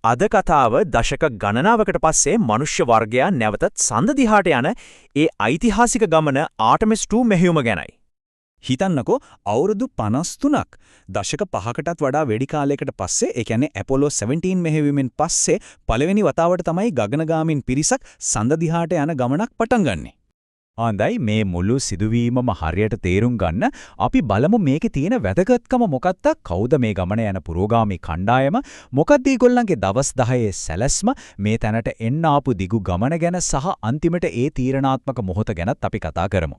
අද කතාව දශක ගණනාවකට පස්සේ මනුෂ්‍ය වර්ගයා නැවතත් සඳ දිහාට යන ඒ ඓතිහාසික ගමන ආටමිස් 2 මෙහෙයුම ගැනයි. හිතන්නකෝ අවුරුදු 53ක් දශක 5කටත් වඩා වැඩි කාලයකට පස්සේ ඒ කියන්නේ ඇපොලෝ 17 මෙහෙයවීමෙන් පස්සේ පළවෙනි වතාවට තමයි ගගනගාමීන් පිරිසක් සඳ දිහාට යන ගමනක් පටන් ගන්නෙ. හොඳයි මේ මුළු සිදුවීමම හරියට තේරුම් ගන්න අපි බලමු මේකේ තියෙන වැදගත්කම මොකක්ද කවුද මේ ගමන යන පුරෝගාමී කණ්ඩායම මොකක්ද ඒගොල්ලන්ගේ දවස් 10 සැලැස්ම මේ තැනට එන්න ආපු දිගු ගමන ගැන සහ අන්තිමට ඒ තීරණාත්මක මොහොත ගැනත් අපි කතා කරමු.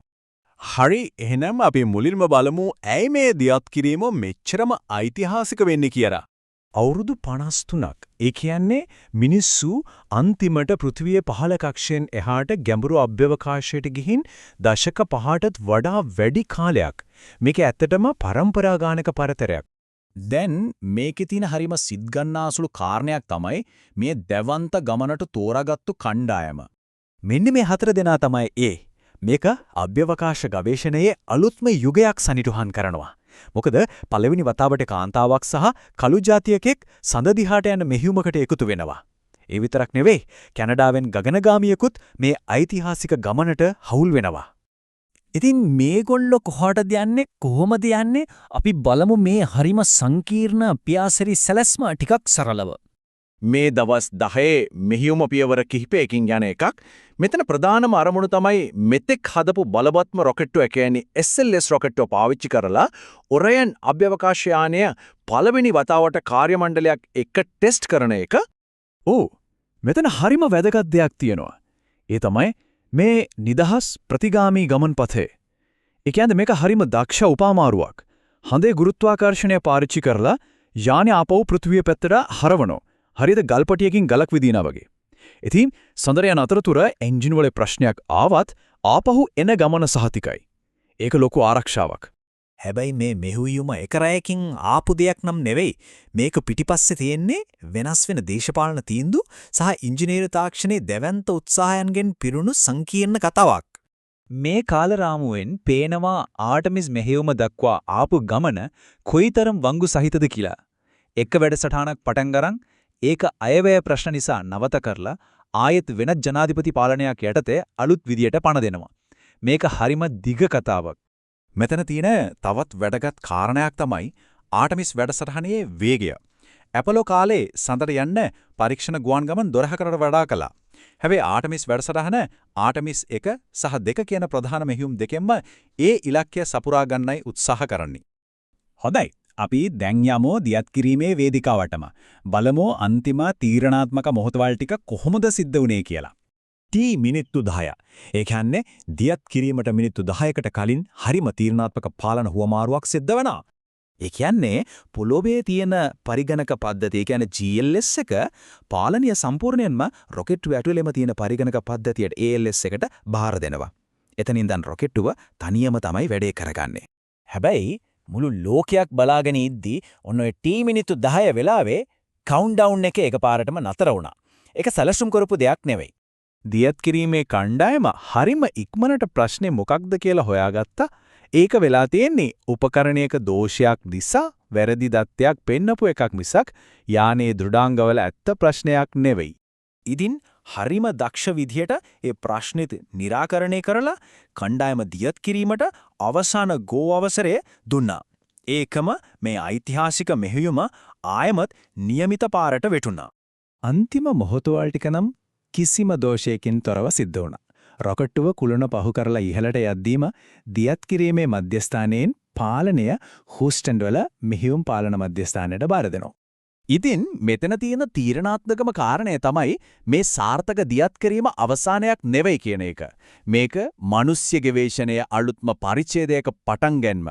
හරි එහෙනම් අපි මුලින්ම බලමු ඇයි මේ දියත් කිරීම මෙච්චරම ඓතිහාසික වෙන්නේ කියලා. අවුරුදු 53ක්. ඒ කියන්නේ මිනිස්සු අන්තිමට පෘථිවියේ පහළ කක්ෂයෙන් එහාට ගැඹුරු අභ්‍යවකාශයට ගිහින් දශක 5ටත් වඩා වැඩි කාලයක්. මේක ඇත්තටම පරම්පරාගානක පරතරයක්. දැන් මේකේ තියෙන හරිම සිත් ගන්නාසුළු කාරණයක් තමයි මේ දැවන්ත ගමනට තෝරාගත්තු කණ්ඩායම. මෙන්න මේ 4 දෙනා තමයි ඒ. මේක අභ්‍යවකාශ ගවේෂණයේ අලුත්ම යුගයක් සනිටුහන් කරනවා. මොකද පළවෙනි වතාවට කාන්තාවක් සහ කළු ජාතියකෙක් සඳ දිහාට යන මෙහෙයුමකට එකතු වෙනවා. ඒ විතරක් නෙවෙයි කැනඩාවෙන් ගගනගාමියෙකුත් මේ ඓතිහාසික ගමනට හවුල් වෙනවා. ඉතින් මේගොල්ලෝ කොහාටද යන්නේ කොහොමද යන්නේ අපි බලමු මේ හරිම සංකීර්ණ පියාසරි සැලැස්ම ටිකක් සරලව. මේ දවස් 10 මෙහියුම පියවර කිහිපයකින් යන එකක්. මෙතන ප්‍රධානම අරමුණ තමයි මෙතෙක් හදපු බලවත්ම රොකට්ටුව කියන්නේ SLS රොකට්ටුව පාවිච්චි කරලා ඔරයන් අභ්‍යවකාශ යානය පළවෙනි වතාවට කාර්ය මණ්ඩලයක් එක්ක ටෙස්ට් කරන එක. මෙතන හරිම වැදගත් දෙයක් තියෙනවා. ඒ තමයි මේ නිදහස් ප්‍රතිගාමී ගමන් පථය. ඒ කියන්නේ මේක හරිම දක්ෂ උපමාරුවක්. හඳේ ගුරුත්වාකර්ෂණය පාවිච්චි කරලා යානය ආපහු පෘථිවිය පැත්තට හරවනවා. හරියට ගල්පටියකින් ගලක් විදිනා වගේ. ඉතින් සඳර යන අතරතුර එන්ජින් වල ප්‍රශ්නයක් ආවත් ආපහු එන ගමන සහතිකයි. ඒක ලොකු ආරක්ෂාවක්. හැබැයි මේ මෙහෙයුම එක රැයකින් ආපු දෙයක් නම් නෙවෙයි. මේක පිටිපස්සේ තියෙන්නේ වෙනස් වෙන දේශපාලන තීන්දුව සහ ඉංජිනේරු තාක්ෂණයේ දැවැන්ත උත්සාහයන්ගෙන් පිරුණු සංකීර්ණ කතාවක්. මේ කාලරාමුවෙන් පේනවා ආටමිස් මෙහෙයුම දක්වා ආපු ගමන කොයිතරම් වංගු සහිතද කියලා. එක වැඩසටහනක් පටන් ගරන් ඒක අයවැය ප්‍රශ්න නිසා නවත කරලා ආයෙත් වෙනත් ජනාධිපති පාලනයක් යටතේ අලුත් විදියට පණ දෙනවා. මේක හරිම දිග කතාවක්. මෙතන තියෙන තවත් වැදගත් කාරණයක් තමයි ආටමිස් වැඩසටහනේ වේගය. ඇපොලෝ කාලේ සඳට යන්න පරීක්ෂණ ගුවන් ගමන් 12කට වඩා කළා. හැබැයි ආටමිස් වැඩසටහන ආටමිස් 1 සහ 2 කියන ප්‍රධාන මෙහෙයුම් දෙකෙන්ම ඒ ඉලක්කය සපුරා ගන්නයි උත්සාහ කරන්නේ. හොඳයි. අපි දැන් යමු දියත් කිරීමේ වේදිකාවටම. බලමු අන්තිම තීරණාත්මක මොහොතවල් ටික කොහොමද සිද්ධ වුනේ කියලා. මිනිත්තු 10. ඒ කියන්නේ දියත් කිරීමට මිනිත්තු 10කට කලින් හරිම තීරණාත්මක පාලන හුවමාරුවක් සිද්ධ වෙනවා. ඒ කියන්නේ පොළොවේ තියෙන පරිගණක පද්ධතිය කියන්නේ GLS එක පාලනීය සම්පූර්ණයෙන්ම රොකට්ටුව ඇතුළේම තියෙන පරිගණක පද්ධතියට ALS එකට බාර දෙනවා. එතනින් දැන් රොකට්ටුව තනියම තමයි වැඩේ කරගන්නේ. හැබැයි මුළු ලෝකයක් බලාගෙන ඉද්දී ඔන්න ඔය මිනිත්තු 10 වෙලාවේ කවුන්ට්ඩවුන් එක එකපාරටම නතර වුණා. ඒක සැලසුම් කරපු දෙයක් නෙවෙයි. දියත් කිරීමේ කණ්ඩායම හරිම ඉක්මනට ප්‍රශ්නේ මොකක්ද කියලා හොයාගත්තා. ඒක වෙලා තියෙන්නේ උපකරණයක දෝෂයක් නිසා වැරදි දත්තයක් පෙන්නපු එකක් මිසක් යානයේ දෘඩාංගවල ඇත්ත ප්‍රශ්නයක් නෙවෙයි. ඉතින් හරිම දක්ෂ විදියට ඒ ප්‍රශ්නෙත් निराකරණය කරලා කණ්ඩායම දියත් කිරීමට අවසාන ගෝ අවසරය දුන්නා. ඒකම මේ ඓතිහාසික මෙහෙයුම ආයමත් નિયમિત පාරට වැටුණා. අන්තිම මොහොතවල් ටික නම් කිසිම දෝෂයකින් තොරව සිද්ධ වුණා. රොකට්ටුව කුළුණ පහු කරලා ඉහළට යද්දීම දියත් කිරීමේ මධ්‍යස්ථානයෙන් පාලනය හූස්ටන් වල මෙහෙයුම් පාලන මධ්‍යස්ථානයට බාර දෙනවා. ඉතින් මෙතන තියෙන තීරණාත්මකම කාරණය තමයි මේ සාර්ථක දියත් කිරීම අවසානයක් නෙවෙයි කියන එක. මේක මිනිස්ය ගවේෂණයේ අලුත්ම පරිච්ඡේදයක පටන් ගැනීම.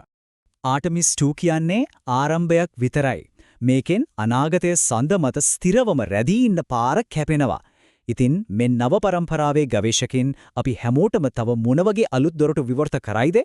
ආටමිස් 2 කියන්නේ ආරම්භයක් විතරයි. මේකෙන් අනාගතයේ සඳ මත ස්ථිරවම රැඳී ඉන්න පාර කැපෙනවා. ඉතින් මේ නව පරම්පරාවේ ගවේෂකයන් අපි හැමෝටම තව මොන වගේ අලුත් දොරටු විවෘත කරයිද?